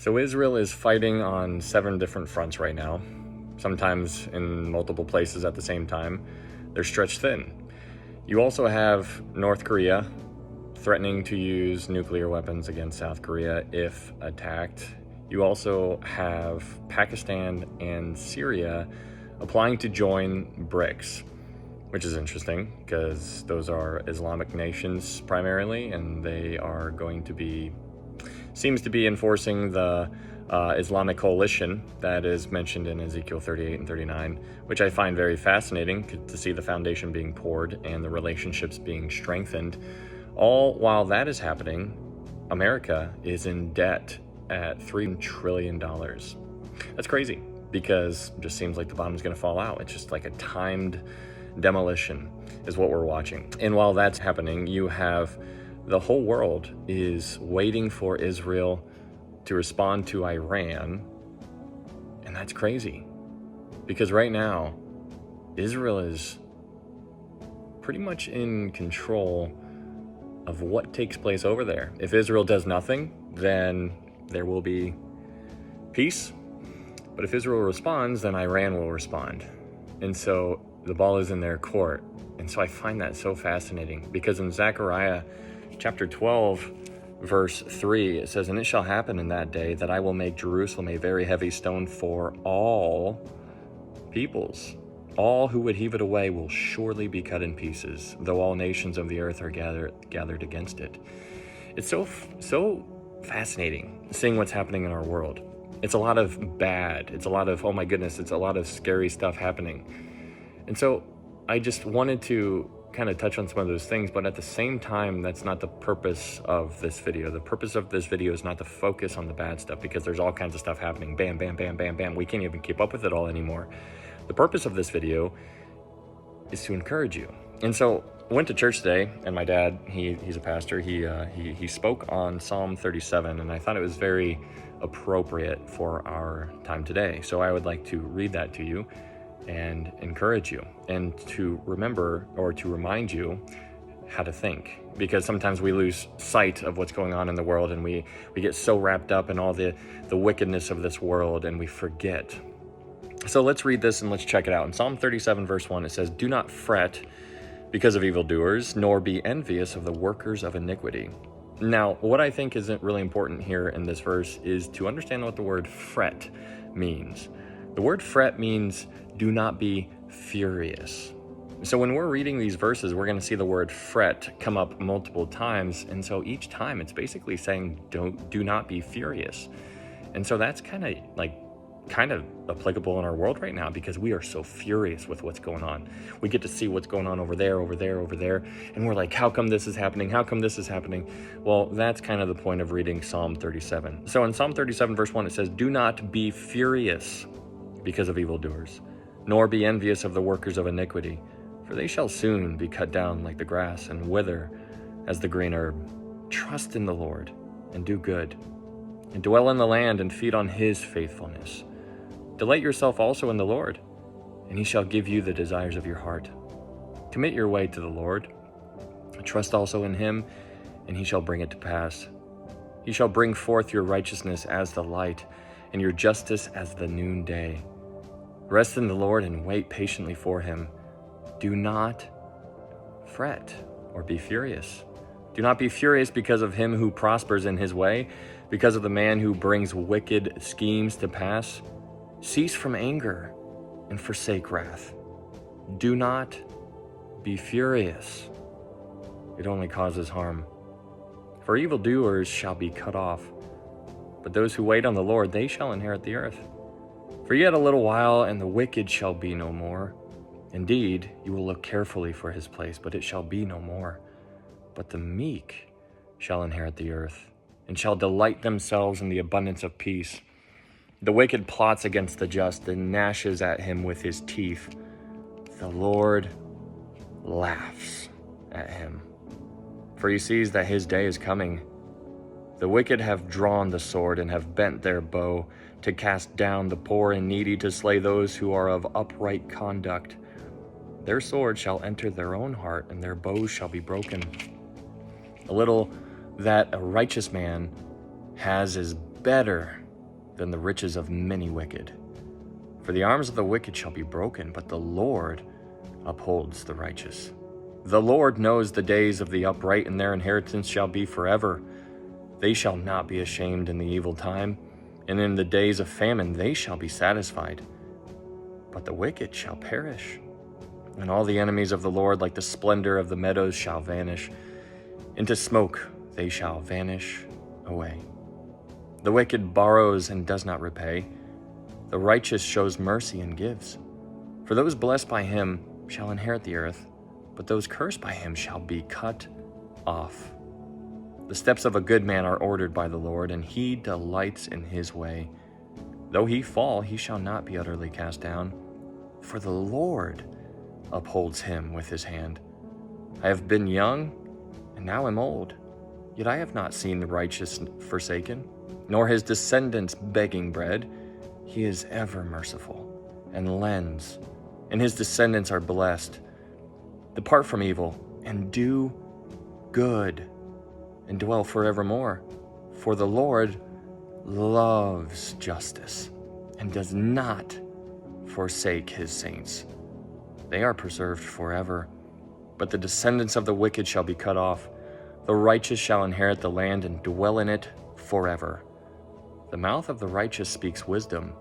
So Israel is fighting on 7 different fronts right now, sometimes in multiple places at the same time. They're stretched thin. You also have North Korea threatening to use nuclear weapons against South Korea if attacked. You also have Pakistan and Syria applying to join BRICS, which is interesting because those are Islamic nations primarily, and they are going to be, seems to be enforcing the Islamic coalition that is mentioned in Ezekiel 38 and 39, which I find very fascinating to see the foundation being poured and the relationships being strengthened. All while that is happening, America is in debt at $3 trillion. That's crazy because it just seems like the bottom's going to fall out. It's just like a timed demolition is what we're watching. And while that's happening, you have the whole world is waiting for Israel to respond to Iran. And that's crazy because right now, Israel is pretty much in control of what takes place over there. If Israel does nothing, then there will be peace. But if Israel responds, then Iran will respond. And so the ball is in their court. And so I find that so fascinating because in Zechariah chapter 12, verse 3, it says, "And it shall happen in that day that I will make Jerusalem a very heavy stone for all peoples. All who would heave it away will surely be cut in pieces, though all nations of the earth are gathered against it." It's so fascinating seeing what's happening in our world. It's a lot of bad. It's a lot of, oh my goodness, it's a lot of scary stuff happening. And so I just wanted to kind of touch on some of those things, but at the same time, that's not the purpose of this video. The purpose of this video is not to focus on the bad stuff because there's all kinds of stuff happening. Bam, bam, bam, bam, bam. We can't even keep up with it all anymore. The purpose of this video is to encourage you. And so I went to church today, and my dad, he's a pastor. He spoke on Psalm 37, and I thought it was very appropriate for our time today. So I would like to read that to you and encourage you and to remember or to remind you how to think, because sometimes we lose sight of what's going on in the world and we get so wrapped up in all the wickedness of this world and we forget. So let's read this and let's check it out. In Psalm 37 verse 1, it says, "Do not fret because of evildoers, nor be envious of the workers of iniquity." Now, what I think isn't really important here in this verse is to understand what the word fret means. The word fret means do not be furious. So when we're reading these verses, we're going to see the word fret come up multiple times. And so each time it's basically saying do not be furious. And so that's kind of applicable in our world right now because we are so furious with what's going on. We get to see what's going on over there, and we're like, how come this is happening? How come this is happening? Well, that's kind of the point of reading Psalm 37. So in Psalm 37 verse 1, it says, "Do not be furious because of evildoers, nor be envious of the workers of iniquity, for they shall soon be cut down like the grass and wither as the green herb. Trust in the Lord and do good, and dwell in the land and feed on his faithfulness. Delight yourself also in the Lord, and he shall give you the desires of your heart. Commit your way to the Lord. Trust also in him, and he shall bring it to pass. He shall bring forth your righteousness as the light, and your justice as the noonday. Rest in the Lord and wait patiently for him. Do not fret or be furious. Do not be furious because of him who prospers in his way, because of the man who brings wicked schemes to pass. Cease from anger and forsake wrath. Do not be furious. It only causes harm. For evildoers shall be cut off, but those who wait on the Lord, they shall inherit the earth. For yet a little while, and the wicked shall be no more. Indeed, you will look carefully for his place, but it shall be no more. But the meek shall inherit the earth, and shall delight themselves in the abundance of peace. The wicked plots against the just, and gnashes at him with his teeth. The Lord laughs at him, for he sees that his day is coming. The wicked have drawn the sword and have bent their bow to cast down the poor and needy, to slay those who are of upright conduct. Their sword shall enter their own heart, and their bows shall be broken. A little that a righteous man has is better than the riches of many wicked. For the arms of the wicked shall be broken, but the Lord upholds the righteous. The Lord knows the days of the upright, and their inheritance shall be forever. They shall not be ashamed in the evil time, and in the days of famine they shall be satisfied. But the wicked shall perish, and all the enemies of the Lord, like the splendor of the meadows, shall vanish. Into smoke they shall vanish away. The wicked borrows and does not repay. The righteous shows mercy and gives. For those blessed by him shall inherit the earth, but those cursed by him shall be cut off. The steps of a good man are ordered by the Lord, and he delights in his way. Though he fall, he shall not be utterly cast down, for the Lord upholds him with his hand. I have been young, and now am old, yet I have not seen the righteous forsaken, nor his descendants begging bread. He is ever merciful, and lends, and his descendants are blessed. Depart from evil, and do good, and dwell forevermore. For the Lord loves justice, and does not forsake his saints. They are preserved forever, but the descendants of the wicked shall be cut off. The righteous shall inherit the land and dwell in it forever. The mouth of the righteous speaks wisdom,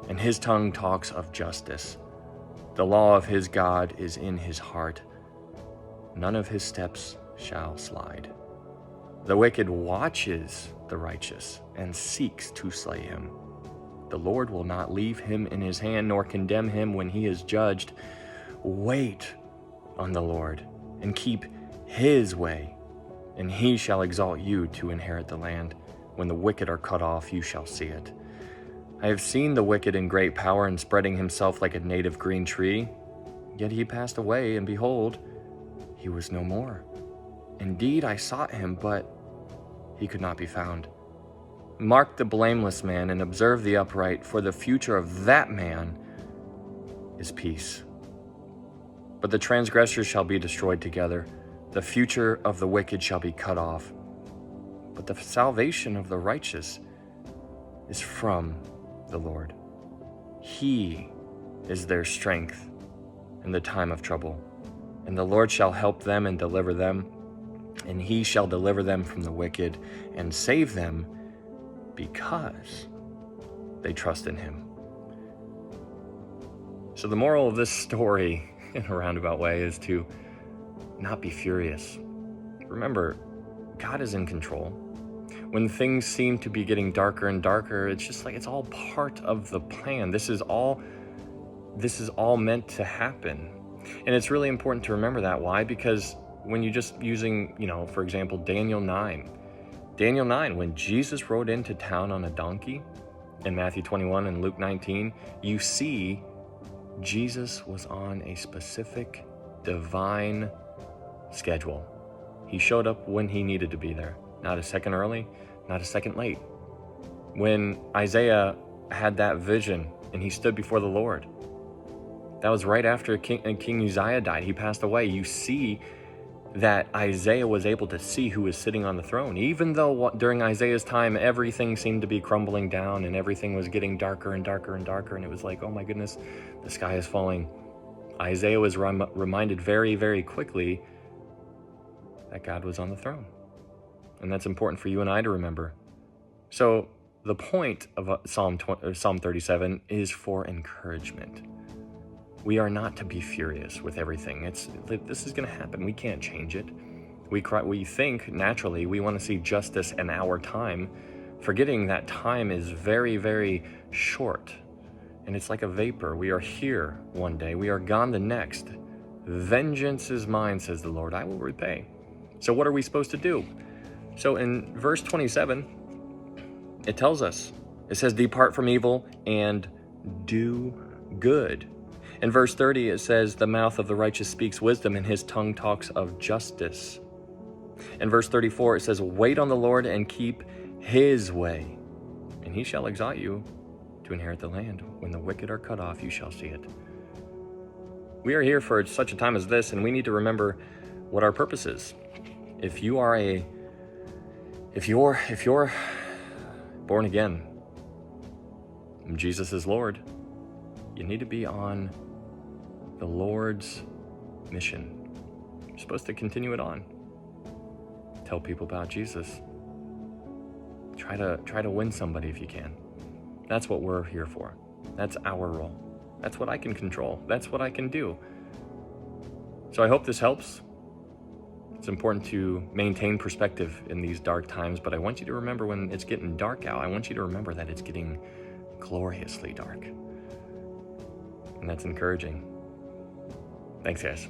and his tongue talks of justice. The law of his God is in his heart. None of his steps shall slide. The wicked watches the righteous and seeks to slay him. The Lord will not leave him in his hand, nor condemn him when he is judged. Wait on the Lord and keep his way, and he shall exalt you to inherit the land. When the wicked are cut off, you shall see it. I have seen the wicked in great power and spreading himself like a native green tree. Yet he passed away, and behold, he was no more. Indeed, I sought him, but he could not be found. Mark the blameless man and observe the upright, for the future of that man is peace. But the transgressors shall be destroyed together. The future of the wicked shall be cut off. But the salvation of the righteous is from the Lord. He is their strength in the time of trouble. And the Lord shall help them and deliver them. And he shall deliver them from the wicked and save them because they trust in him. So the moral of this story, in a roundabout way, is to not be furious. Remember, God is in control. When things seem to be getting darker and darker, it's just like it's all part of the plan. This is all meant to happen. And it's really important to remember that. Why? Because when you're just using, for example, Daniel 9, when Jesus rode into town on a donkey in Matthew 21 and Luke 19, you see Jesus was on a specific divine schedule. He showed up when he needed to be there, not a second early, not a second late. When Isaiah had that vision and he stood before the Lord, that was right after King Uzziah died. He passed away. You see that Isaiah was able to see who was sitting on the throne. Even though during Isaiah's time, everything seemed to be crumbling down and everything was getting darker and darker and darker, and it was like, oh my goodness, the sky is falling. Isaiah was reminded very, very quickly that God was on the throne. And that's important for you and I to remember. So the point of Psalm 37 is for encouragement. We are not to be furious with everything. This is going to happen. We can't change it. We think naturally we want to see justice in our time, forgetting that time is very, very short. And it's like a vapor. We are here one day. We are gone the next. Vengeance is mine, says the Lord. I will repay. So what are we supposed to do? So in verse 27, it tells us, it says, depart from evil and do good. In verse 30, it says, the mouth of the righteous speaks wisdom, and his tongue talks of justice. In verse 34, it says, wait on the Lord and keep his way, and he shall exalt you to inherit the land. When the wicked are cut off, you shall see it. We are here for such a time as this, and we need to remember what our purpose is. If you're born again, Jesus is Lord. You need to be on the Lord's mission. You're supposed to continue it on. Tell people about Jesus. Try to win somebody if you can. That's what we're here for. That's our role. That's what I can control. That's what I can do. So I hope this helps. It's important to maintain perspective in these dark times, but I want you to remember when it's getting dark out, I want you to remember that it's getting gloriously dark. And that's encouraging. Thanks, guys.